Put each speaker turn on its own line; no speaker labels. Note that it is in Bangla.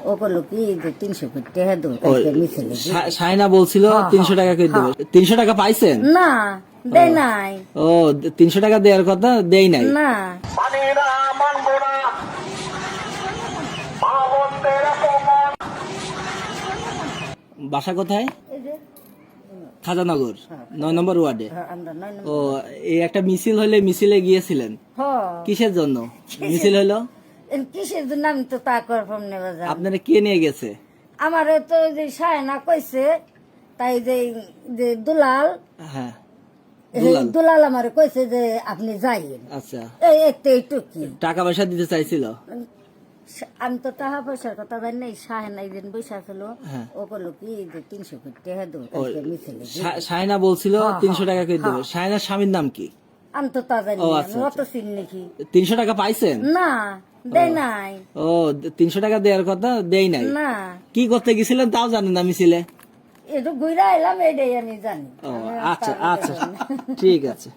ও করলো কি যে 300 কোটি টাকা দেবো কালকে মিছিলে
সাইনা বলছিল 300 টাকা করে দেবে। 300 টাকা পাইছেন?
না দেয় নাই।
ও 300 টাকা দেওয়ার কথা, দেই নাই।
না
বাসা কোথায়?
এই যে
খাজানগর 9 নম্বর ওয়ার্ডে।
আমরা 9 নম্বর।
ও এই একটা মিছিল হলে মিছিলে গিয়েছিলেন কিসের জন্য? মিছিল হলো
কিসের জন্য আমি তো তা করলাম না বাজার।
আপনারা কে নিয়ে গেছে?
আমার তো যে সায়না কইছে তাই যে যে দুলাল,
হ্যাঁ
দুলাল আমার কইছে যে আপনি যাইয়েন।
আচ্ছা,
এই একটু কি
টাকা পয়সা দিতে চাইছিল?
আমি তো টাকা পয়সার কথা জানি না। সায়না একদিন বৈশা ছিল,
হ্যাঁ।
ও করলো কি যে 300 কোটি টাকা দেবো কালকে মিছিলে
সাইনা বলছিল 300 টাকা করে দেবে। সাইনার স্বামীর নাম কি?
আমি তো তা জানি
ও,
না।
আচ্ছা,
আমি অত চিনি নাকি।
300 টাকা পাইছেন?
না দেয় নাই।
ও 300 টাকা দেওয়ার কথা, দেই নাই।
না
কি করতে গেছিলেন তাও জানেন না মিছিলে?
একটু ঘুরে এলাম, এটাই আমি জানি।
ও আচ্ছা আচ্ছা, ঠিক আছে।